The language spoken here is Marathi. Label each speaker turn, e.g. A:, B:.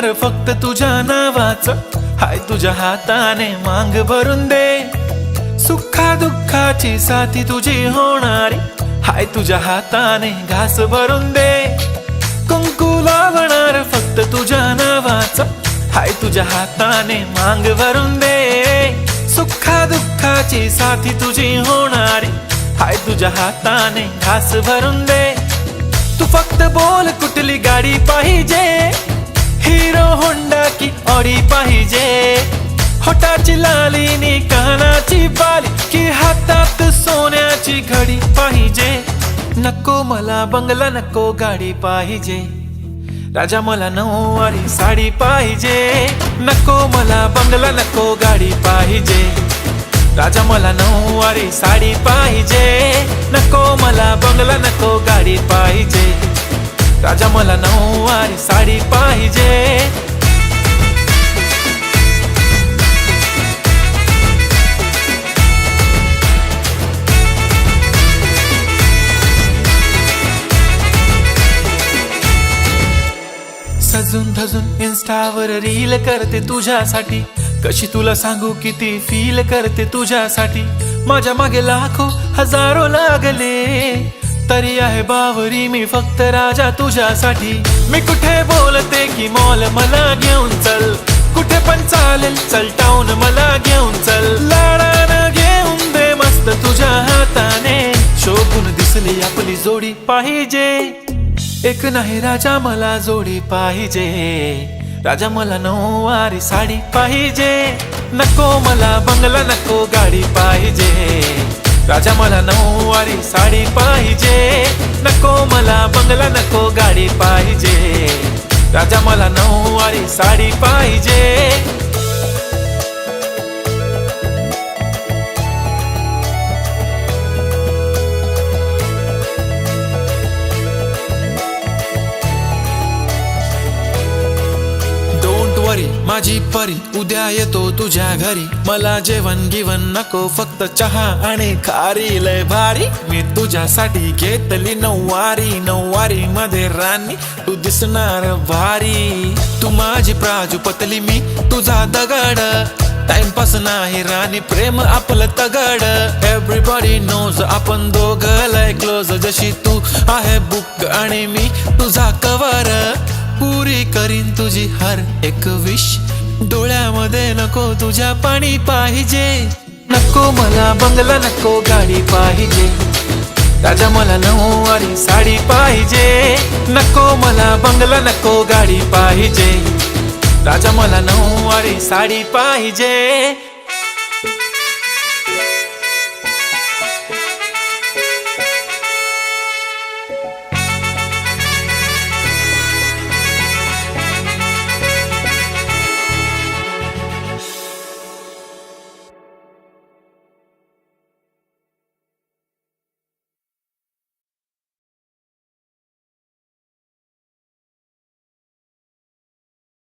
A: होणार फक्त तुझ्या नावाचं, हाय तुझ्या हाताने मांग भरून दे. सुखा दुःखाची साथी तुझी होणारी, हाय तुझ्या हाताने घास भरून दे. कुंकू लावणार फक्त तुझ्या नावाचं, हाय तुझ्या हाताने मांग भरून दे. सुखा दुःखाची साथी तुझी होणारी, हाय तुझ्या हाताने घास भरून दे. तू फक्त बोल कुठली गाडी पाहिजे, हिरो होंडा की ऑडी पाहिजे. होठाची लाली नी कानाची बाली, की हातात सोन्याची घडी पाहिजे. नको मला बंगला, नको गाडी पाहिजे. राजा मला नऊवारी साडी पाहिजे. नको मला बंगला, नको गाडी पाहिजे. राजा मला नऊवारी साडी पाहिजे. नको मला बंगला, नको गाडी पाहिजे. राजा मला नऊवारी साडी पाहिजे. सजून धजून इन्स्टावर रील करते तुझ्यासाठी, कशी तुला सांगू किती फील करते तुझ्यासाठी. माझ्या मागे लाखो हजारो लागले, तरी आहे बावरी मी फक्त राजा तुझ्यासाठी. मी कुठे बोलते की मॉल मला घेऊन चल, कुठे पण चालेल चल टाऊन मला घेऊन चल. लाडानं घेऊन दे मस्त तुझ्या हाताने, शोभून दिसली आपली जोडी पाहिजे. एक नाही राजा मला जोडी पाहिजे. राजा मला नऊवारी साडी पाहिजे. नको मला बंगला, नको गाडी पाहिजे. राजा मला नऊवारी साडी पाहिजे. नको मला बंगला, नको गाडी पाहिजे. राजा मला नऊवारी साडी पाहिजे. माझी परी उद्या येतो तुझ्या घरी. मला जेवण गिवण नको, फक्त चहा आणि खारी लय भारी. मी तुझ्यासाठी घेतली नऊवारी, नऊवारी मध्ये राणी तू दिसणार भारी. तू माझी प्राजूपतली, मी तुझा दगड. टाइमपास नाही राणी, प्रेम आपलं तगड. एव्हरीबॉडी नोज आपण दोघं लय क्लोज. जशी तू आहे बुक आणि मी तुझा कवर. पुरी करीन तुझी हर एक विश. डोळ्यामध्ये नको तुझ्या पाणी पाहिजे. नको मला बंगला, नको गाडी पाहिजे. राजा मला नऊवारी साडी पाहिजे. नको मला बंगला, नको गाडी पाहिजे. राजा मला नऊवारी साडी पाहिजे.